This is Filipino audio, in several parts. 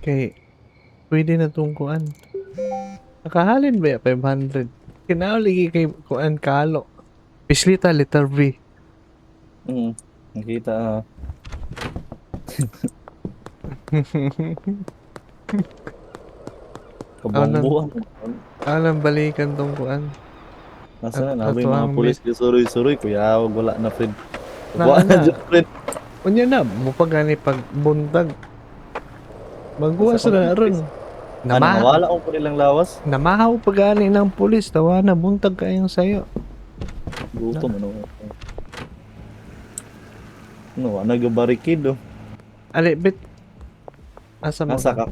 Kay pwede na tong kuan. Nakahalin ba ya 500? Kinauli kay kuan kalo. Pislita letter V. Nakita Alam, kabangbuang. alam balikan tong kuan. Nasa na Ato yung mga ang pulis meet. gisuroy-suroy kuya wala na friend. Na Kuha na ana. dyan friend. Unya na mo pa gani pag buntag. Nasa Magbuwas pa na mga pulis. ron. Ano, Nama nawala ko pa nilang lawas. namahaw pa gani ng pulis tawa na buntag kayong sayo. Gutom Na. ano. Ano, nag-barricade oh. Ali bit asa mo Nasa na? ka.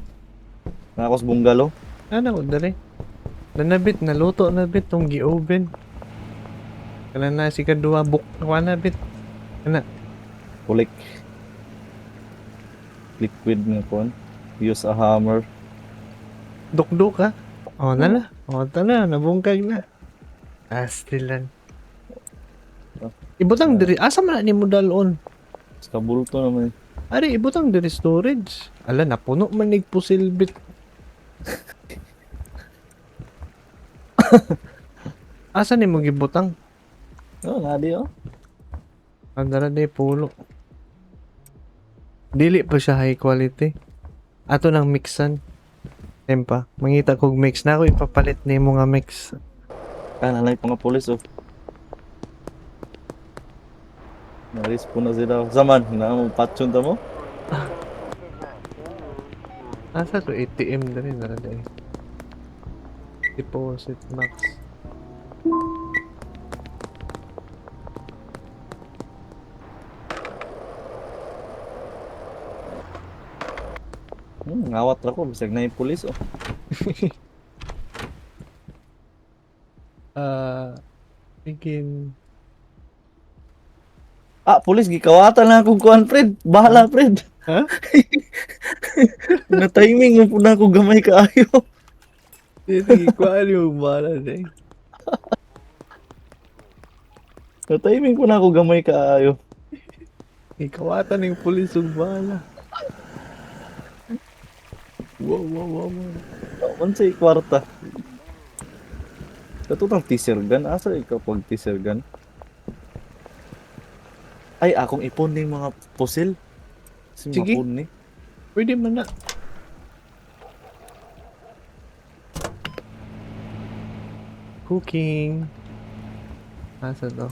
Nakakos bungalow. Ana ko dali. Nanabit naluto na bit tong gi-oven. Kana na si kadua buk na bit. Kana Kulik. Liquid nga kon. Use a hammer. dukduk ha. Oh na No. na. Oh tana nabungkag na. Astilan. Ibutang Uh, diri asa man ni mo dalon? Kabulto naman. Ari ibutang diri storage. Ala napuno man nig pusil bit. Asa ni mo gibutang? Oh, nadi oh. Andara day pulo. Dili pa siya high quality. Ato nang mixan. Tempa, mangita kog mix na ako ipapalit nimo nga mix. Kanalay pa nga pulis oh. Naris po na sila. Zaman, na mo patsun ta mo? Asa to ATM dali na day. Deposit max. Ngawat ra ko bisag na yung pulis oh. Begin. Ah, pulis gikawatan na akong kuan Fred. Bahala Fred. Ha? Na timing mo po na ako gamay kaayo. Sige, kuhaan yung bala day. Na timing po na ako gamay kaayo. Ikawatan yung pulis ug bala. Wow, wow, wow, wow. Unsay kwarta. Katutang teaser gun. Asa ikaw pag teaser gun? Ay, akong ipon ni mga pusil. Si Sige, mapun ni. pwede man na. Cooking. Asa to?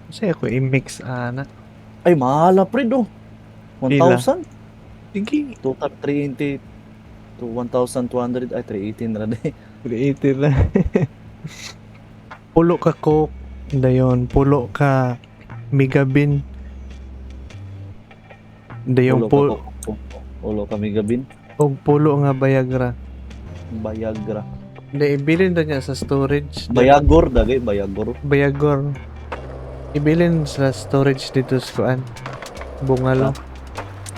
Kasi ako i-mix ana. Ay, mahala Fred oh. Pila? 1,000? Sige. Total 380 to 1,200. Ay, 318 na rin. Creative lang. Pulo ka coke. Dayon, pulo ka megabin. Dayon Ulo po ka ulo kami gabin. og pulo nga Viagra. Viagra. Hindi, ibilin na niya sa storage. Bayagor, dagay. Bayagor. Viagor. Ibilin sa storage dito sa kuan. Bungalo.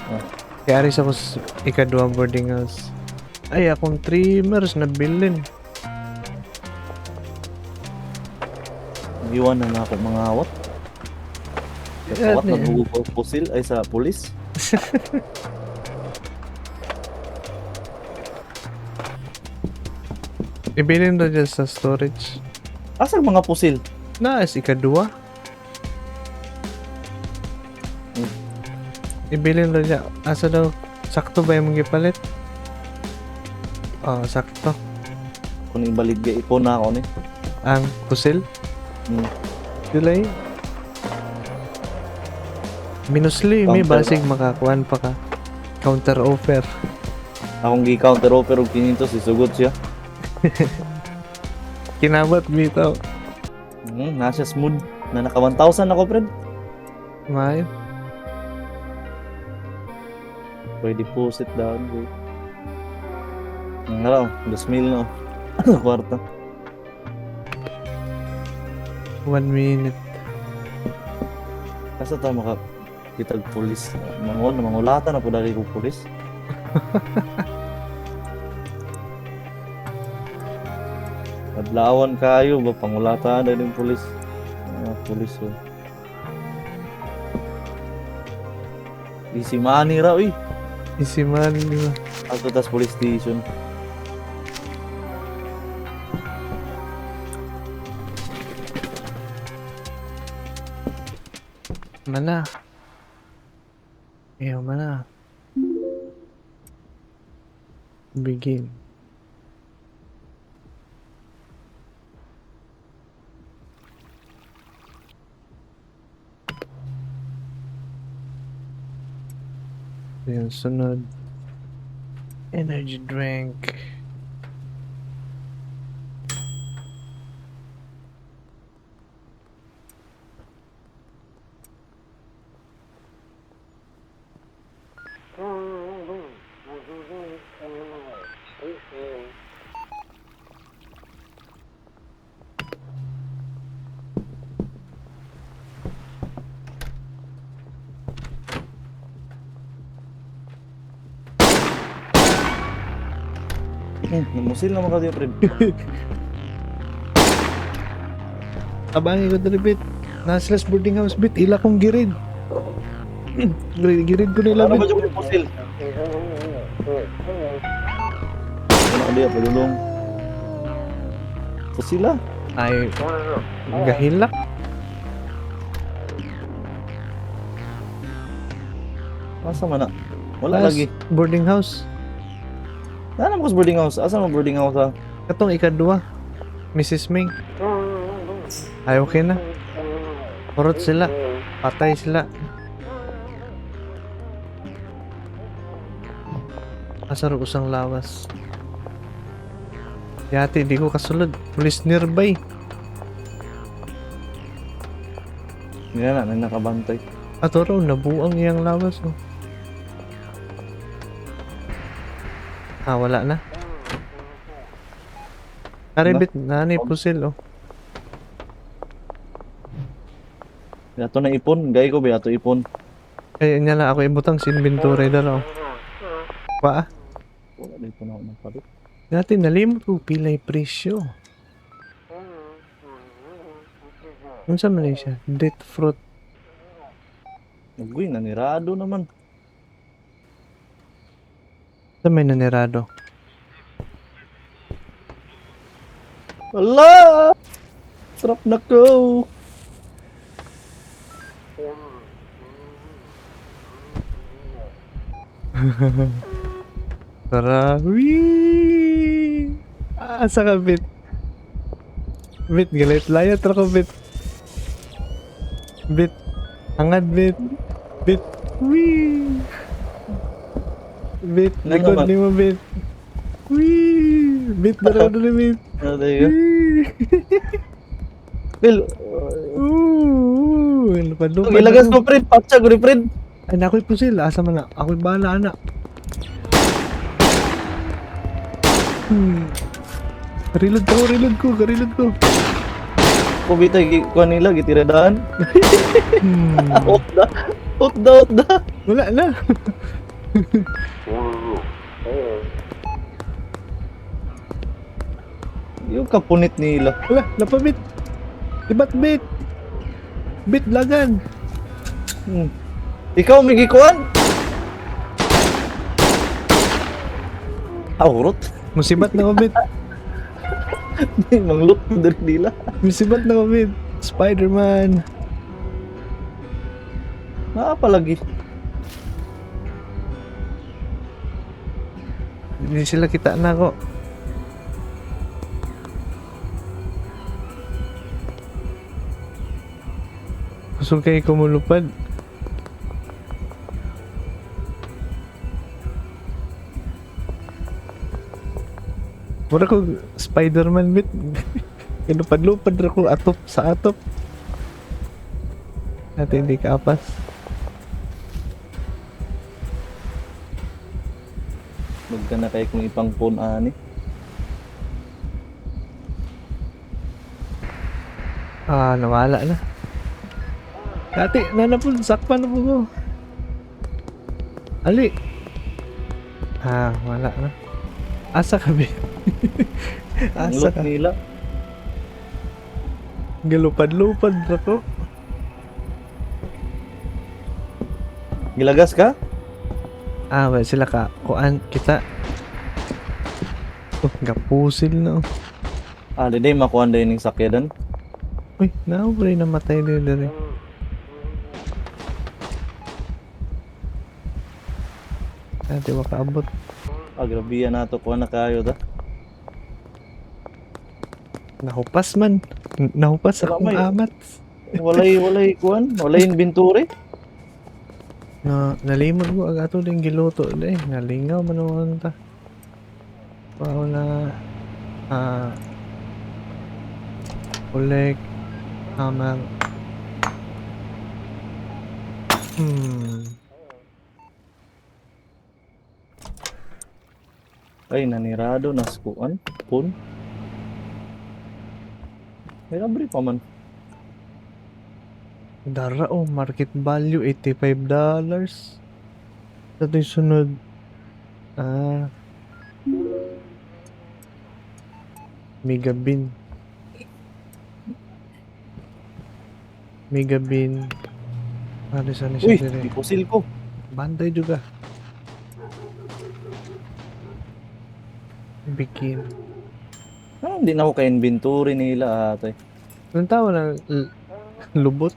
Ah. Kaya aris ako sa ikadua boarding house. Ay, akong trimmers na bilin. Iwan na ako mga awat. Kawat Yan na eh. bugo pusil ay sa pulis. Ibilin na dyan sa storage. Asang mga pusil? Na, is ikadua. Ibilin na dyan. Asa daw, sakto ba yung gipalit? Oh, sakto. Kung ibalik ga ipon na ako ni. Ang pusil. Hmm. July. Minusli, may Counter basig makakuan pa ka. Counter offer. Akong gi-counter offer og 500 isugot siya. Kinabot bitaw. Nasa smooth na naka 1,000 ako, friend. Mayo. Pwede deposit down. Ang araw, 2,000 na. Ano kwarta? 1 minute. Kasa ta maka kitag pulis. Mangulatan na po dali ko pulis. Adlawan kayo ba pangulatan na din pulis. Pulis oh. Easy money raw eh. Easy man, di ba? Ato tas police station. Mana? Ayaw mana. Begin. Yung sunod. Energy drink. Namusil naman ka din, friend. Abangi ko dali bit. Nasa last boarding house bit. Ila kong girid. Girid ko nila Ano ba bit. yung musil? Ano ka diya, padulong? Sa sila. Ay, gahilak. Asa man na? Wala Last lagi. boarding house. Ano mo sa boarding house? Asa mo boarding house ha? Katong ikadua. Mrs. Ming. Ay, okay na. Kurot sila. Patay sila. Asar usang lawas. Yati, di ko kasulod. Police nearby. Hindi na, may nakabantay. Ato raw, nabuang iyang lawas. Oh. Ah, wala na. Karibit na ni pusil. Oh. Ato na ipon. Gay ko ba? Ato ipon. Kaya niya lang ako ibutang sa inventory daw. Pa? Wala na ipon ako ng palit. Dati nalimot ko pilay presyo. Ano sa Malaysia? Date fruit. Uy, nanirado naman. Sa may nanirado. Wala! Sarap na ko! Tara. Wee! Asa ka, Bit? Bit, galit. Layat ra ko, Bit. Bit. Angad, Bit. Bit. Wee! Bit, Ano likod naman? ni mo, Bit. Wee! Bit, dara na Bit. Ano tayo? Wee! Bill, Ooh! Lupad-lupad. ilagas mo, friend. Patsa ko rin, friend. Ay, nako'y pusil. Asa man na? Ako'y bahala, anak. Reload ko. Kubita, kuha nila, gitiradaan. Hmm. Out da. Wala na. Yung kapunit nila. Wala, napabit. Ibat bit. Bit lagan. Ikaw, may gikuan? Aurot? Musibat na ko bit. Manglot dari nila. Musibat na ko bit. Spider-Man. Apa lagi? Hindi sila kita na ko. Kusog kayo kumulupad. Mura ko Spider-Man bit. Kinupad-lupad ra ko atop sa atop. Natin hindi kaapas. Magka na kayo kung ipang phone ani. Ah, nawala na. Dati, nanapod, sakpan na po ko. Ali. Ah, wala na. Asa ka, be? Asa Manglot ka? nila. Galupad-lupad ra ko. Gilagas ka? Wala sila ka. Kuan kita. Gapusil na. Di day makuha din yung sakyadan. Uy, naubray namatay nila rin. Di makaabot. Grabe yan nato kuha na kayo ta. Nahupas man. Nahupas Wala, akong may- amat. Walay kuan, walay inventory. Nalimot ko ang ato din giluto eh. Nalingaw man naman ta. Wow na collect hammer. Ay nanirado na skuan. Pun. May abri pa man. Dara market value $85. Ito yung sunod. Mega bin. Mega bin. Ano saan Uy, siya dire? ipusil ko. Banday juga. Bikin. Hindi na ako ka-inventory nila ate. Anong tawag ng lubot?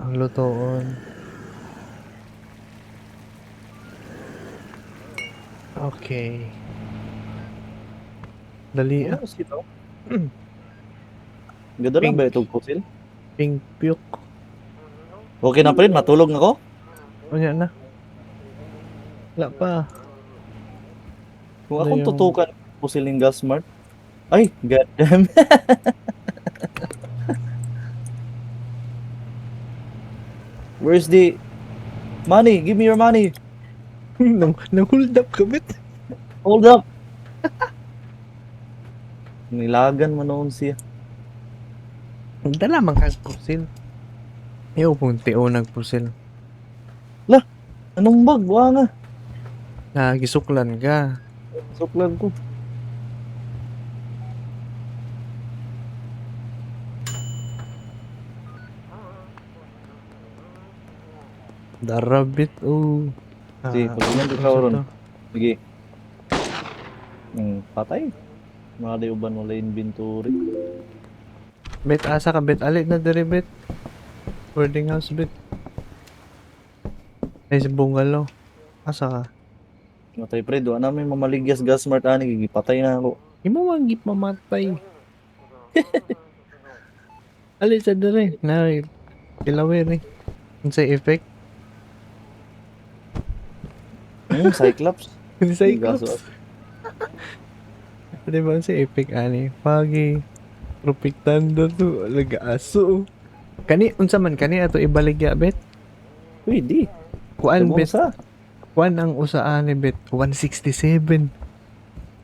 Ang lutoon. Okay. Dali Ano sito? Ganda lang ba itong pusil? Pink puke. Okay na pa rin, matulog na ko. O yan na. Wala pa. Kung Ano akong yung- tutukan pusil ng Gasmart. Ay, goddamn. Where's the money? Give me your money. Nang-hold up ka, bet. Hold up. Nilagan man noon siya. Dala man ka pusil. Ayaw pong teo nagpusil. Anong bag? Buha nga. Gisuklan ka. Suklan ko. Darabit, Sige, pag-ilan ka ron. Sige. Patay. Mga di uban wala inventory. Bet, asa ka, bet. Alit na diri, bet. Boarding house, bet. Ay, sa bungalow. Asa ka? Matay pre, doon namin mamaligyas Gasmart ani, gigipatay na ako. Imo magip mamatay. Alit sa diri. Kilawin eh. Ang sa effect. Cyclops. Hindi sa Gaso. Cyclops. Di ba sa effect, ani? Pagi. Propiktando to. Lag-aso. Kani, unsa man, kani ato ibaligya, bet. Uy, di. Kuan, bet. Sa. Kuan ang usaan ni bet. 167.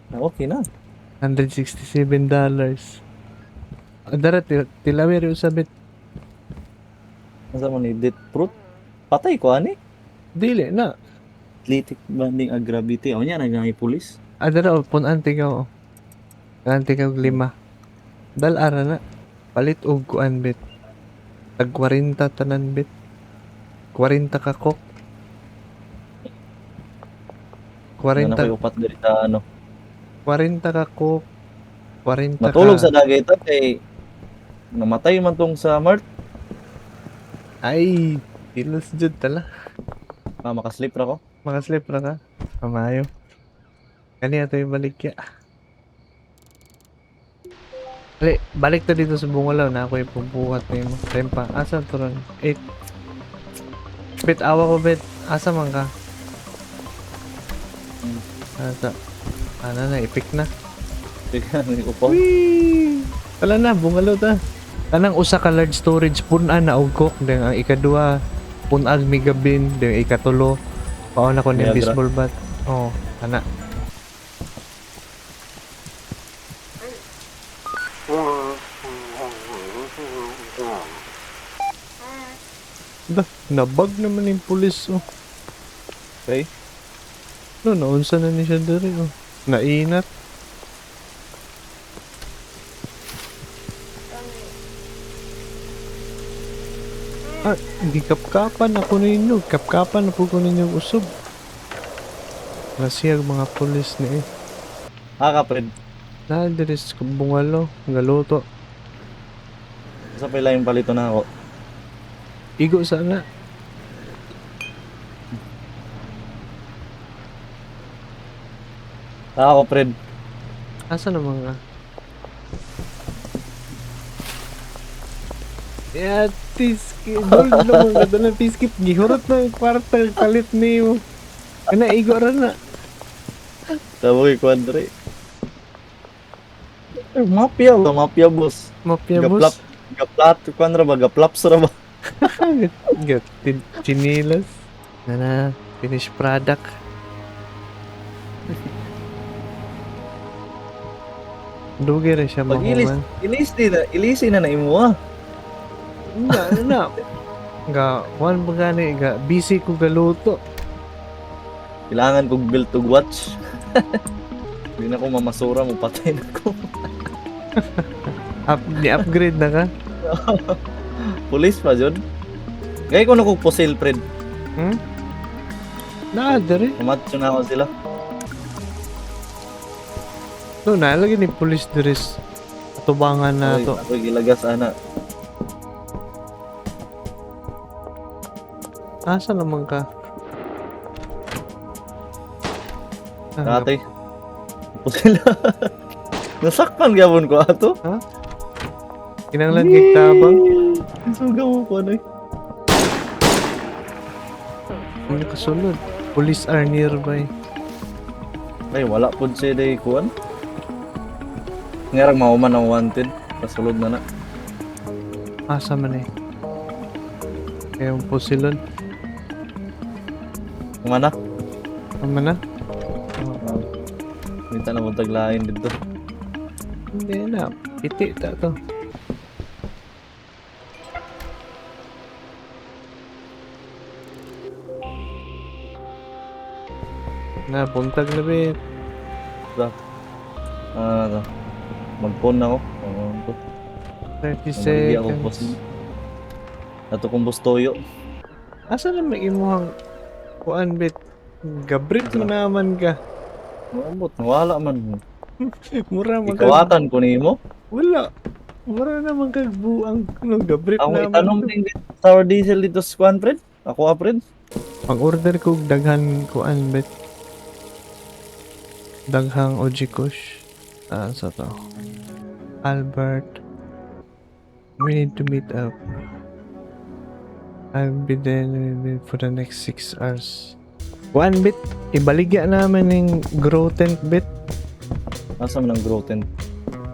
Okay na. $167. Dara, tilawiri usa, bet. Nasa man ni Death Fruit. Patay ko ani. Dili na. Athletic banding gravity. O niya, nagangay pulis. Dara, punan tigaw. Punan tigaw 5. Dalara na. Palit og kuan, bet. Tag 40 tanan, bet. 40 ka kok. Ano 40 kayo upat diri sa ano. 40 ka cook, 40 Matulog ka... sa dagita kay namatay man tong sa Mart. Ay, tilos jud tala. Makaslip ra ko. Makaslip na ka. Pamayo. Kani ato yung balikya. Balik ta dito sa bungalaw na ako yung pumbuhat na mo. Tempa. Asa to ron? 8. Bet, awa ko bet. Asa man ka? Asa? Ano na, epic na. Bigyan ni ko po. Whee! Wala na, bungalaw ta. Kanang usa ka large storage punan na og cook. Then ang ikaduha, punag megabin. Then ikatulo, pauna ko ng Viagra. baseball bat. Oh, ana. Nabag naman yung pulis, oh. Okay. No, naunsa na ni siya diri, oh. Nainat. Ah, hindi kapkapan ako ninyo. Kapkapan na po ko ninyo usog. Nasiyag mga pulis ni eh. Ka, Fred. Nadiris ko bungalo. Galuto. Sa pala yung palito na ako. Igo sana. Ako, Fred. Asa naman ka? Yeah, tiskip. Gold naman ka doon ng tiskip. Gihurot na yung kwarta. Kalit niyo. Kana, igo rin na. Tawag kay Quadre. Mafia ba? Mafia, boss. Mafia Gaplap. boss. Gaplat. Quadra ba? Gaplaps ra ba? Chinilas. Na finished product. Dugi rin siya Pag ilis, mahuman. ilisi na na imo ah. Nga, ano na. Nga, one ba gani, nga, busy ko galuto. Kailangan kong build to watch. Hindi na ako mamasura mo, patay na ko. Ni-upgrade na ka? Police pa, Jod. Gaya ko na kong pusil, Fred. Hmm? Naadari. Mamatcho na ako sila. No, nalagi ni police diris. Atubangan na to. Ako gilagas, ana. Asa naman ka? Dati. Pusil. Nasakpan gabon ko ato. Kinanglan kay tabang. Suga mo ko ano eh. Ano kasunod? Police are nearby. Ay, wala po siya day kuan. Ngarang mauman ang wanted. Kasulod na na. Asa man eh. Kayong pusilon. Kung ana? Tama na? Minta na mo taglain dito. Hindi na. Piti ta to. Na, buntag na bit. Ano? Mag-phone na ako. 30 Ako seconds. boss. Ato kong bustoyo. Asa na may imuhang kuan bit? Gabrit mo naman ka. Maabot, wala man. Mura man ka. Ikawatan ko nimo. Wala. Mura naman ka buang. No, gabrit Ako naman. itanong din dito sour diesel dito sa kuan, Fred. Ako, Fred. Pag order ko daghan kuan bit. Daghang Ojikush. Sa to. Albert. We need to meet up. I'll be there for the next 6 hours. One bit, ibaligya namin yung grow tent bit. Asa man ang grow tent?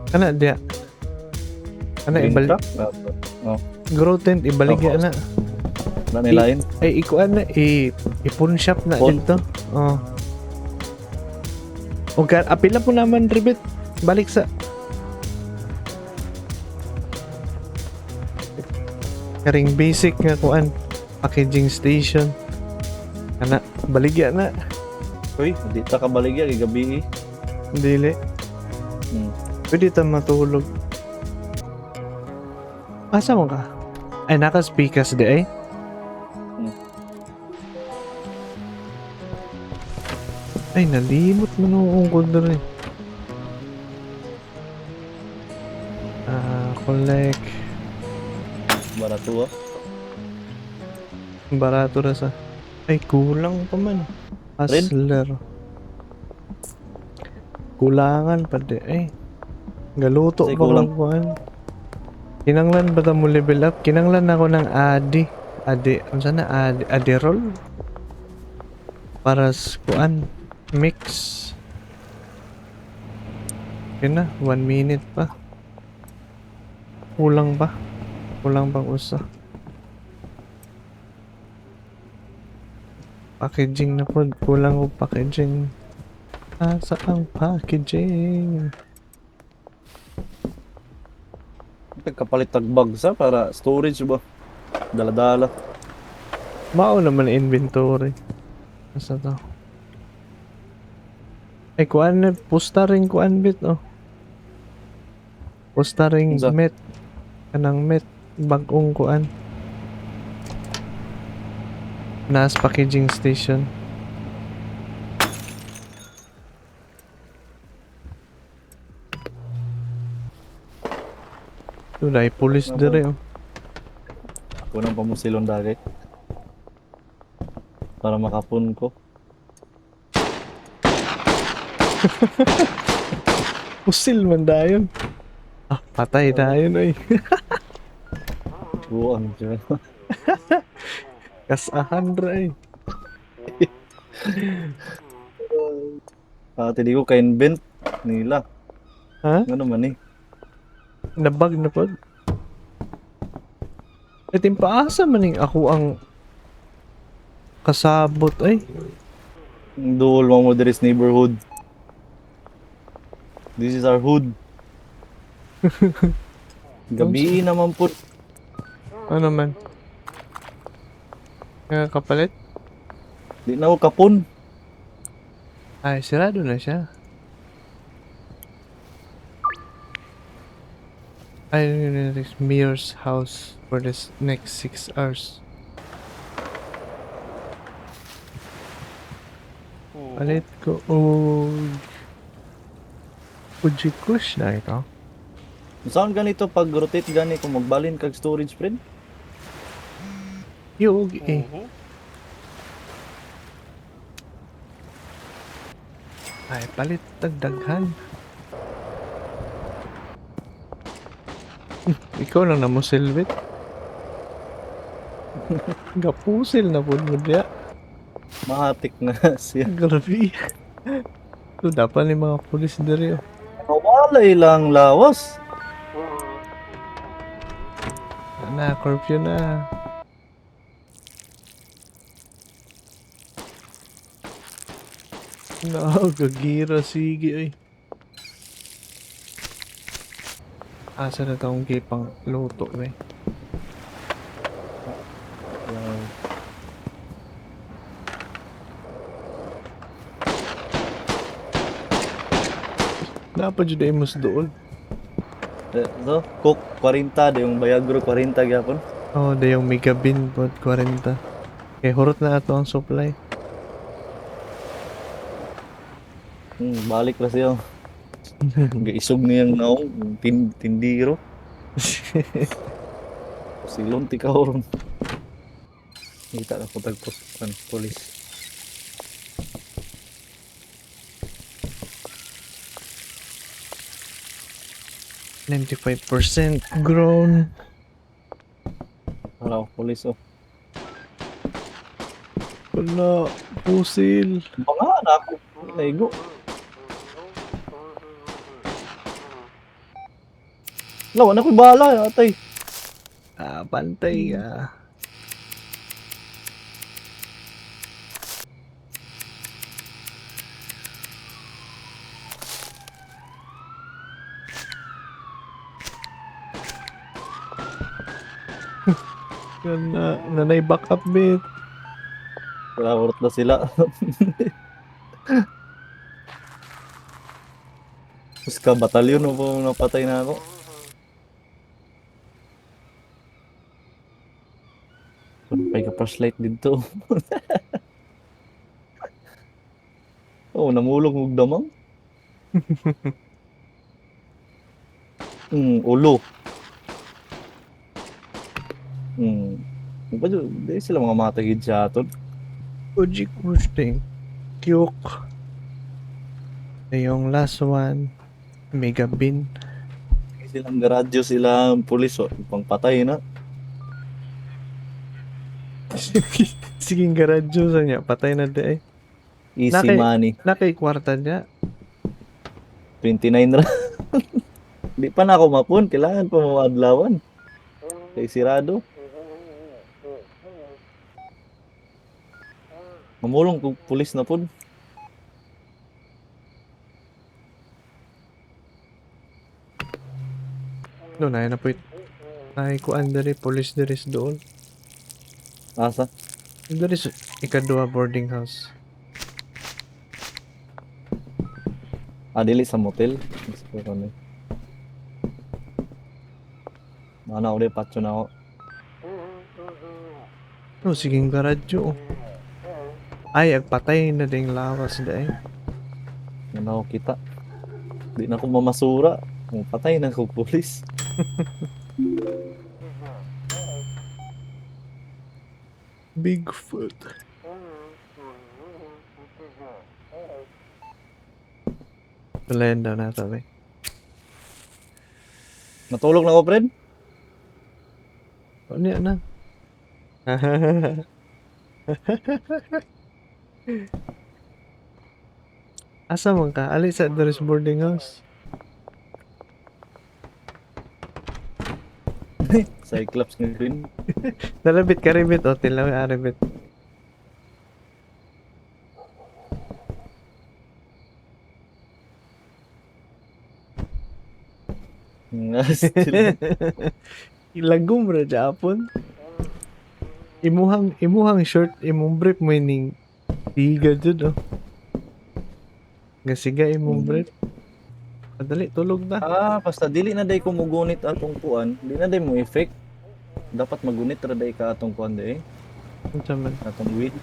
Kana dia. Kana Green ibalik. truck? Oh, Grow tent ibaligya Oh, na. na nilain. Ay ikuan na ipon shop na Pawn? dito. Oh. Okay, apila po naman ribit. Balik sa karing basic nga kuan packaging station. Kana baligya na. Uy, di ta ka baligya kay gabi. Dili. Pwede ta matulog. Asa mo ka? Ay, naka-speakers di ay? Ay, nalimot mo nung ungkod na rin. Collect. Barato ah. Barato na sa... Ay, kulang pa man. Hustler. Kulangan pa di. Ay. Galuto Kasi pa kulang. kuhan. Kinanglan ba ta mo level up? Kinanglan ako ng Adi. Ano sana? Adirol? Para sa kuan. Mix. Yun na. 1 minute pa. Kulang pa. Kulang pang usa. Packaging na po. Kulang ko packaging. Asa ang packaging? Kapalit tagbag sa para storage ba? Dala-dala. Mao naman ang inventory. Asa to? Ay, kuan na. Pusta rin kuan bit, oh. Pusta rin Unsa? met. Kanang met. Bagong kuan. Nas packaging station. Doon ay police dire oh. Ako nang pamusilon dagay. Para makapun ko. Pusil man dayon. Ah, patay dayon oy. Buang siya. Kasahan ra eh. Hindi ko ka-invent nila. Ha? Ano man eh. Nabag na pod. Eh timpaasa man ning ako ang kasabot ay. Duol mo there is neighborhood. This is our hood. Gabi naman po. Ano man? Kaya kapalit? Di na ako kapon. Ay, sirado na siya. I will reach Mayor's house for the next 6 hours. Palit ko. Oh. Ujikush na ito. Saan ganito pag rotate gani kung magbalin kag storage friend? Yung eh. Ay, palit tagdaghan. Ikaw lang na mo silbit. Gapusil na po mo diya. Mahatik na siya. Grabe. So, dapat ni mga pulis diri. Nawalay lang lawas. Na, curfew na. No, gagira sige ay. Asa na taong gipang luto eh. Dapat jud ay mas dool. So, Coke 40, yung Viagra 40 gyapon. Oh, da yung Mega Bin po 40. Kay hurot na ato ang supply. Balik na siya. Gaisog niyang naong tindiro. Silon ti ka oron. Kita na ko tagpos kan polis. %95% grown. Araw polis oh. Wala, pusil. Mga na ako. Naigo. Lawa na ko'y bala atay. Ah, pantay ah. Yan na, nanay backup bit. Kaya na sila. Tapos ka batalyon mo po napatay na ako. Pagpay ka flashlight dito. Oh, namulog mo damang. Ulo. Di sila mga matagid siya aton. Uji kusting. Kyuk. Yung last one. Mega Bin. Silang garadyo silang pulis oh. Pang patay na. Siging garadyo sa niya. Patay na di ay. Easy money. Nakay kwarta niya. 29 ra. Di pa na ako mapun. Kailangan pa mamadlawan. Kay sirado. Mamulong kung pulis na pun. No, na po it. Ay, kuan diri, police diri sa doon. Asa? Diri sa ikadua boarding house. Dili sa motel. Mana udah patso na ako. Oh, siging garadyo. Oh. Ay, agpatay na ding lawas dahil. Yan ako kita. Di na ako mamasura. Patay na ako pulis. Bigfoot. Lenda na tabi. Natulog na ako, friend. Ano yan na? Asa man ka? Ali sa Doris boarding house. Cyclops nga rin. Nalabit ka ribit o tilaw yung aribit. Nga, still. Ilagom ra Japon. Imuhang short imong brief meaning tiga jud oh. Gasiga imong brief. Padali tulog na. Basta dili na day ko mugunit atong kuan. Di na day mo effect. Dapat magunit ra day ka atong kuan day. Unsa man? Atong weed.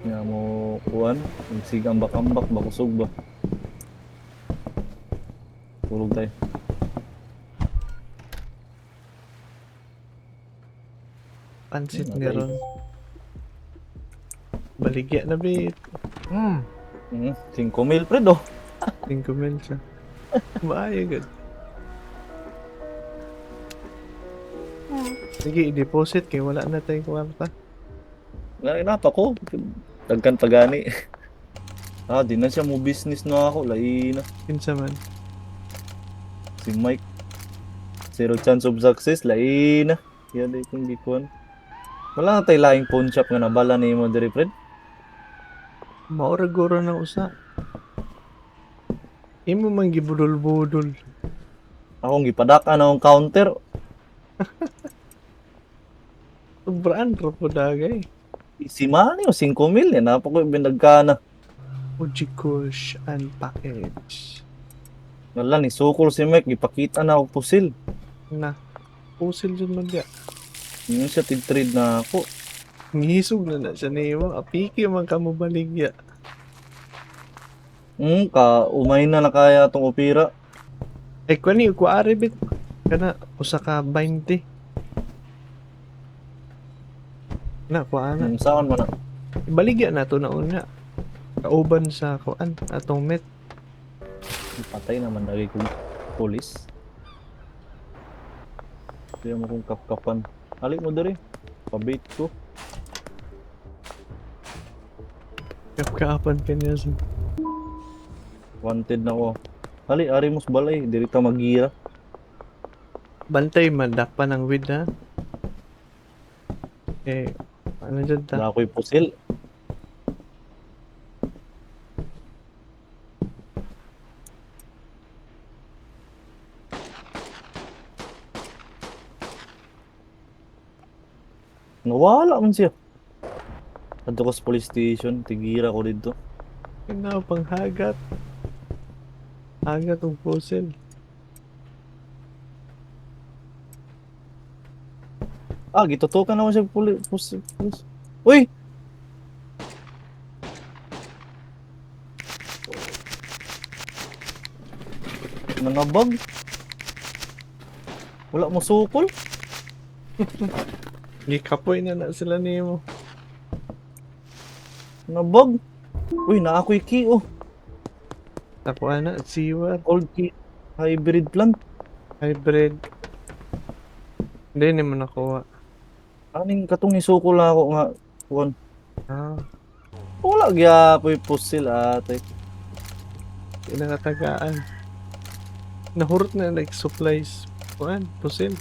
Nga mo kuan. Sigang ambak bakusog ba. Tulog tayo. Pansit Okay. ni ron. Baligya na bit. 5 mil, Fred, oh. 5 mil siya. Maayo gud. Sige, i-deposit kay wala na tayong kwarta. Nainapa ko. Dagkan pa gani. Di na siya mo business na ako. Lain na. Kinsa man. Si Mike. Zero chance of success. Lain na. Yan day kung gikuan. Wala na tayo laing pawn shop nga nabala ni mo diri, Fred. Maura guro na usa. Imo man gibudol-budol. Akong gipadaka na akong counter. Sobraan ra po dagay. Si Manny o 5 mil. Yan na pa ko binagkana. Ujikush and package. Wala ni sukol si Mike. Gipakita na ako pusil. Na. Pusil dyan man diya. Yun siya tig-trade na ako. Ngisog na siya nimo. Apiki man ka mo baligya. Umay na kaya itong opera. Eh, kani ko aribit. Kana, usa ka 20. Na, kuana. Saan man na? Baligya na to na una. Kauban sa kuan. Atong met. Patay naman lagi kong polis. Hindi mo kong kapkapan. Alik mo dari. Pabait ko. Kapkaapan ka niya sa... Wanted na ko. Ali, ari mo sa balay. Diri ta magira. Bantay man, dakpa ng weed ha. Eh, ano dyan ta? Na ako'y pusil. Nawala man siya. Adto ko sa police station. Tigira ko dito. Kina pang hagat. Hagat ng pusil. Gitutukan naman siya pulis. Uy! Nangabag. Wala mo sukol. Gikapoy na sila nimo. Nabag. Uy, na ako'y key, oh. Ako ana, siwar. Old key. Hybrid plant. Hybrid. Hindi naman nakuha. Aning katong isukol na ako nga. Kuan. Ah, Wala gyapoy pusil ate. pinakatagaan. Nahurot na like supplies. Kuan, pusil.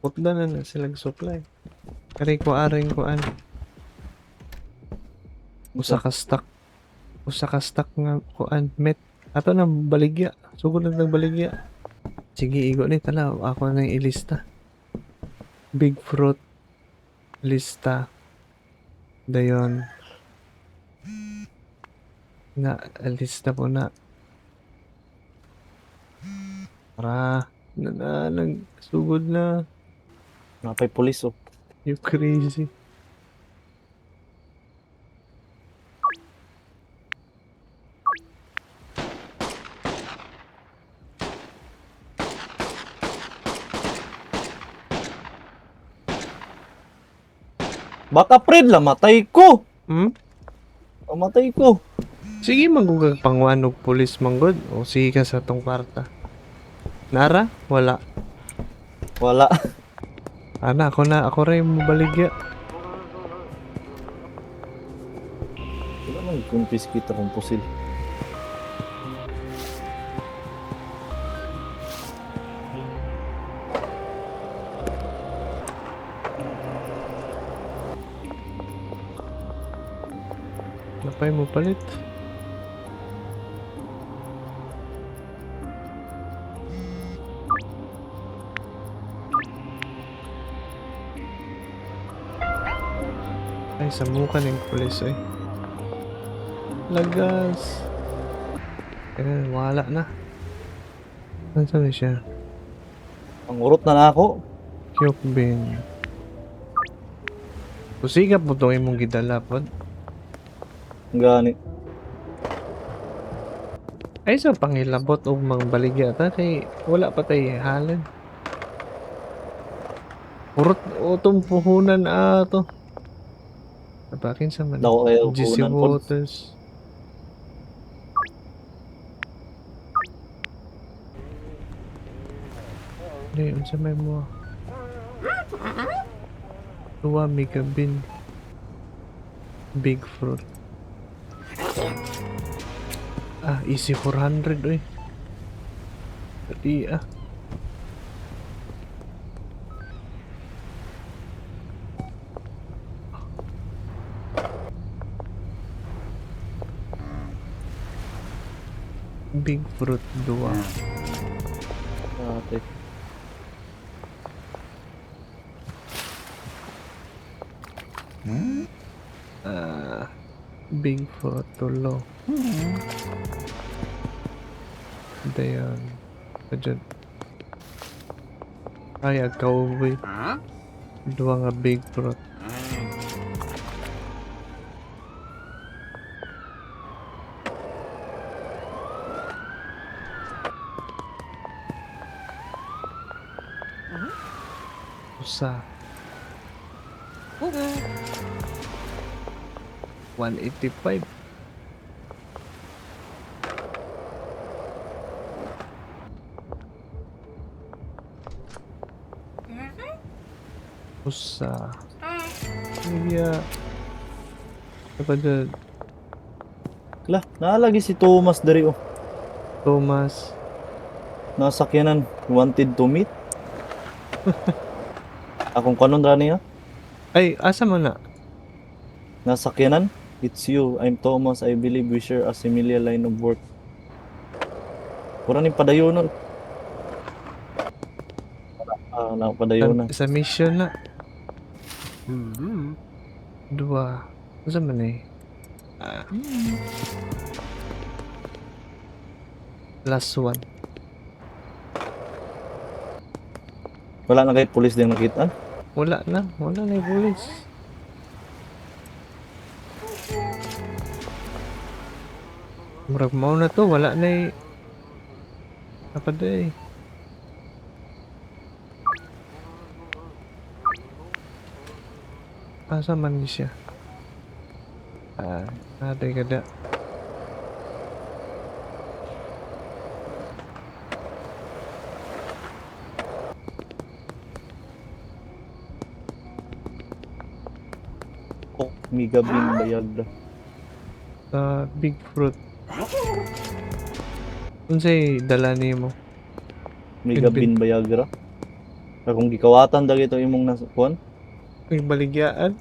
Putla na silang supply. Kari ko aring kuan. Usa ka stock. Usa ka stock nga kuan met. Ato nang baligya. Sugod na ng baligya. Sige, igo ni tala. Ako na yung ilista. Big fruit. Lista. Dayon. Na, lista po na. Para. Sugod na. Napay pulis, oh. You crazy. Baka Fred, lamatay ko. Hmm? Lamatay ko. Sige, magugag panguan og pulis manggod. O sige ka sa tong kwarta. Nara? Wala. Wala. Ana, ako rin mabaligya. Wala man kumpis kita kung pusil. Napay mo palit. Ay, samukan yung pulis eh. Lagas. Eh, wala na. Nasaan na siya? Ang urot na ako. Kyokbin. Kusiga po itong imong gidala po. Gani. Ay, sa pangilabot o mga baligya ta kay wala pa tayo halin. Urot o itong puhunan to. Napakin sa man. Dako kayo GC puhunan po. Waters. Hindi, unsa may mo. Tuwa mega bin. Big fruit. Ah, easy 400 oy. Tadi Big fruit 2. Ate. Big fruit 3. Dayan. Adyan. Ay, agaw boy. 2 nga big fruit. Usa. 185. Usa. Iya. Apa dyan? Lah, naalagi si Thomas dari oh. Thomas. Nasakyanan. Wanted to meet. Akong kanon rani ha. Ay, asa man na? Nasakyanan. It's you. I'm Thomas. I believe we share a similar line of work. Kurang ni padayonon. Ah, na padayonan. Sa mission na. 2. Asa man eh? Last one. Wala na kay pulis din nakita. Wala na yung pulis. Murag mao na to, wala na yung apa day. Asa man ni siya? Ada kada. Oh, Miga Bin Bayagra. Big fruit. Unsay dala nimo? Miga Bin Bayagra. Kung gikawatan dagi ito imong nasukuan. May baligyaan.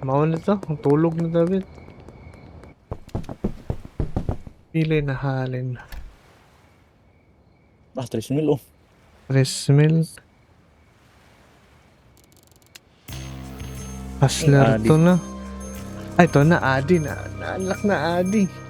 Mao na to, ang tulog na David. Pili na halin. 3,000 oh. 3,000. Hustler Adi. to na. Ay, to na Adi na. Na-unlock na Adi.